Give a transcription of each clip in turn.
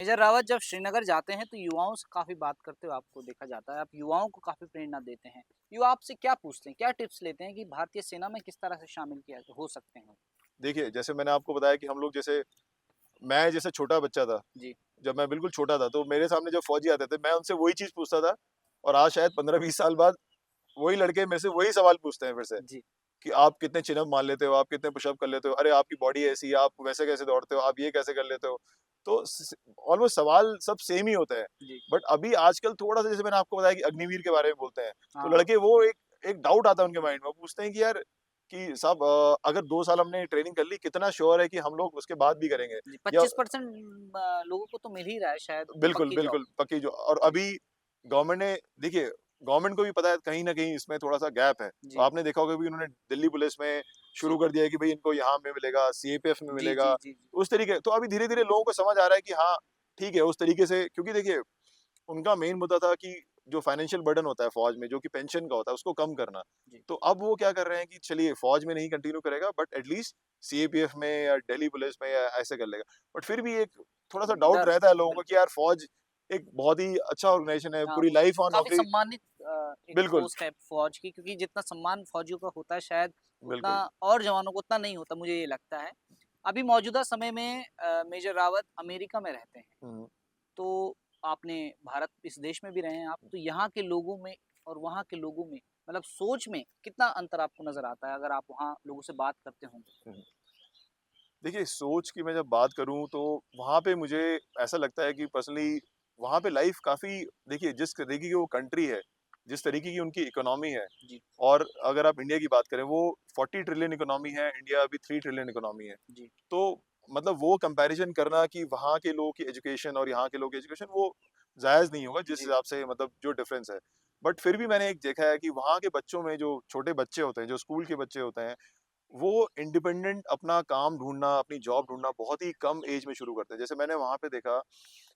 Major Rawat जब श्रीनगर जाते हैं तो युवाओं से काफ़ी बात करते हुए आपको देखा जाता है। आप युवाओं को काफ़ी प्रेरणा देते हैं। युवा आपसे क्या पूछते हैं? क्या टिप्स लेते हैं कि भारतीय सेना में किस तरह से शामिल किया हो सकते हैं? देखिए, जैसे मैंने आपको बताया कि हम लोग जैसे मैं जैसे छोटा बच्चा था, जी, जब मैं बिल्कुल छोटा था, तो मेरे सामने जब फ़ौजी आते थे, मैं उनसे वही चीज़ पूछता था और आज शायद 15-20 साल बाद वही लड़के मेरे से वही सवाल पूछते हैं फिर से जी, कि आप कितने चिन अप मार लेते हो, आप कितने पुशअप कर लेते हो, अरे आपकी बॉडी ऐसी है, आप वैसे कैसे दौड़ते हो, आप ये कैसे कर लेते हो? तो स ऑलमोस्ट सवाल सब सेम ही होते हैं। जी। बट अभी आजकल थोड़ा-सा जैसे मैंने आपको बताया कि अग्निवीर के बारे में बोलते हैं, तो हाँ, लड़के वो एक एक डाउट आता है उनके माइंड में, वो पूछते हैं कि यार कि साहब अगर 2 साल हमने ट्रेनिंग कर ली, कितना श्योर है कि हम लोग उसके बाद भी करेंगे? जी या 25% लोगों को तो मिल ही रहा है शायद बिल्कुल, पक्की जॉब। बिल्कुल, पक्की जो और जी, अभी गवर्नमेंट ने देखिए, गवर्नमेंट को भी पता है कहीं न कहीं इसमें थोड़ा-सा गैप है। तो जी, आपने देखा होगा भी उन्होंने दिल्ली पुलिस में जी। शुरू कर दिया है कि भई इनको यहाँ में मिलेगा, सीएपीएफ में जी, जी, मिलेगा। जी, जी। उस तरीके तो अभी धीरे-धीरे लोगों को समझ आ रहा है कि हाँ, ठीक है, उस तरीके से क्योंकि देखिए, उनका मेन मुद्दा था कि जो फाइनेंशियल बर्डन होता है फ़ौज में, जो कि पेंशन का होता है, उसको कम करना। जी। तो अब वो क्या कर रहे हैं कि चलिए फ़ौज में नहीं कंटिन्यू करेगा बट एट लीस्ट सीएपीएफ में या दिल्ली पुलिस में या ऐसे कर लेगा। बट फिर भी एक थोड़ा-सा डाउट डर रहता है लोगों को कि बिल्कुल। यार फ़ौज एक बहुत ही अच्छा ऑर्गेनाइज़ेशन है, हाँ, पूरी लाइफ़ वहाँ काफ़ी नौकरी सम्मानित एक बिल्कुल, पोस्ट है फ़ौज की क्योंकि जितना सम्मान फ़ौजियों का होता है शायद उतना बिल्कुल। और जवानों को उतना नहीं होता, मुझे ये लगता है। अभी मौजूदा समय में मेजर रावत अमेरिका में रहते हैं, हुँ। तो आपने भारत इस देश में भी रहे हैं आप, तो यहाँ के लोगों में और वहाँ के लोगों में मतलब सोच में कितना अंतर आपको नज़र आता है अगर आप वहाँ लोगों से बात करते होंगे? हुँ। देखिए, सोच की मैं जब बात करूँ तो वहाँ पे मुझे ऐसा लगता है कि पर्सनली वहाँ पे लाइफ़ काफ़ी देखिए जिस तरीके की वो कंट्री है, जिस तरीके की उनकी इकोनॉमी है जी, और अगर आप इंडिया की बात करें वो 40 ट्रिलियन इकोनॉमी है, इंडिया अभी 3 ट्रिलियन इकोनॉमी है। जी, तो मतलब वो कंपैरिज़न करना कि वहाँ के लोगों की एजुकेशन और यहाँ के लोगों की एजुकेशन वो जायज़ नहीं होगा जिस जी, हिसाब से मतलब जो डिफ़रेंस है। बट फिर भी मैंने एक देखा है कि वहाँ के बच्चों में जो छोटे बच्चे होते हैं, जो स्कूल के बच्चे होते हैं, वो इंडिपेंडेंट अपना काम ढूँढना, अपनी जॉब ढूँढना बहुत ही कम एज में शुरू करते हैं। जैसे मैंने वहाँ पे देखा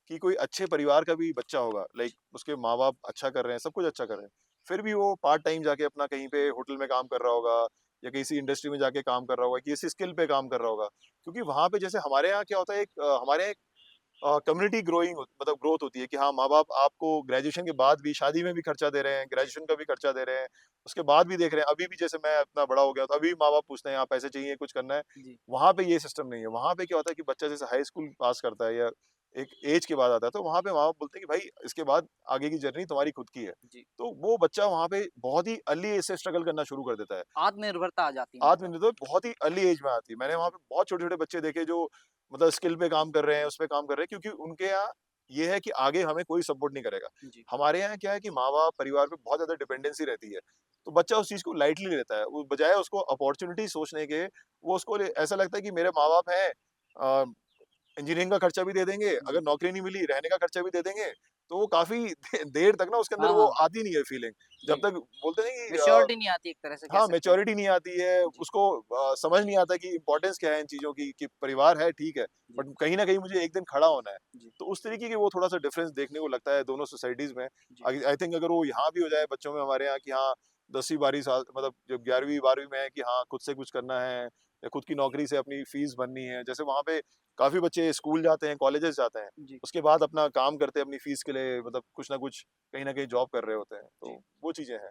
कि कोई अच्छे परिवार का भी बच्चा होगा, लाइक उसके माँ-बाप अच्छा कर रहे हैं, सब कुछ अच्छा कर रहे हैं। फिर भी वो पार्ट टाइम जाके अपना कहीं पे होटल में काम कर रहा होगा या किसी इंडस्ट्री में जाके काम कर रहा होगा, किसी स्किल पे काम कर रहा होगा। क्योंकि वहाँ पे जैसे हमारे यहाँ क्या होता है हमारे यहाँ कम्युनिटी ग्रोइंग मतलब ग्रोथ होती है कि हाँ, माँ-बाप आपको ग्रेजुएशन के बाद भी शादी में भी खर्चा दे रहे हैं, जी, ग्रेजुएशन का भी खर्चा दे रहे हैं, उसके बाद भी देख रहे हैं। अभी भी जैसे मैं इतना बड़ा हो गया तो अभी माँ-बाप पूछते हैं, "आप पैसे चाहिए, कुछ करना है?" जी, वहाँ पे ये सिस्टम नहीं है। वहाँ पे क्या होता है कि बच्चा जैसे हाई स्कूल पास करता है या एक एज के बाद आता है, तो वहाँ पे माँ-बाप बोलते हैं कि भाई इसके बाद आगे की जर्नी तुम्हारी खुद की है। जी। तो वो बच्चा वहाँ पे बहुत ही अर्ली एज से स्ट्रगल करना शुरू कर देता है। आत्मनिर्भरता आ जाती है मतलब। आत्मनिर्भर बहुत ही अर्ली एज में आती है। मैंने वहाँ पे बहुत छोटे-छोटे बच्चे देखे जो मतलब स्किल पे काम कर रहे हैं, उस पे काम कर रहे हैं क्योंकि उनके यहाँ ये है कि आगे हमें कोई सपोर्ट नहीं करेगा। जी, हमारे यहाँ क्या है कि माँ-बाप, परिवार पे बहुत ज़्यादा डिपेंडेंसी रहती है। तो बच्चा उस चीज़ को लाइटली लेता है। वो बजाय उसको अपॉर्च्युनिटी सोचने के, वो उसको ऐसा लगता है कि मेरे माँ-बाप हैं अ इंजीनियरिंग का खर्चा भी दे देंगे, अगर जी। नौकरी नहीं मिली, रहने का खर्चा भी दे देंगे, तो वो काफ़ी देर तक ना उसके अंदर हाँ, वो हाँ। आती नहीं है फीलिंग। जब जी, तक बोलते हैं कि मैच्योरिटी नहीं आती एक तरह से कह हाँ, सकते हैं। मैच्योरिटी नहीं आती है, जी, उसको समझ नहीं आता कि इम्पोर्टेंस क्या है इन चीज़ों की कि परिवार है, ठीक है, जी, बट कहीं न कहीं मुझे एक दिन खड़ा होना है। जी, तो उस तरीके की वो थोड़ा-सा डिफ़रेंस देखने को लगता है दोनों सोसाइटीज़ में। जी, आई थिंक अगर वो यहाँ भी हो जाए बच्चों में हमारे यहाँ कि हाँ, 10वीं 12वीं साल मतलब जो 11वीं 12वीं में है कि हाँ, खुद से कुछ करना है या खुद की नौकरी से अपनी फ़ीस भरनी है। जैसे वहाँ पे काफ़ी बच्चे स्कूल जाते हैं, कॉलेजेस जाते हैं, जी, उसके बाद अपना काम करते हैं अपनी फ़ीस के लिए मतलब कुछ ना कुछ कहीं न कहीं जॉब कर रहे होते हैं। जी। तो वो चीज़ें हैं।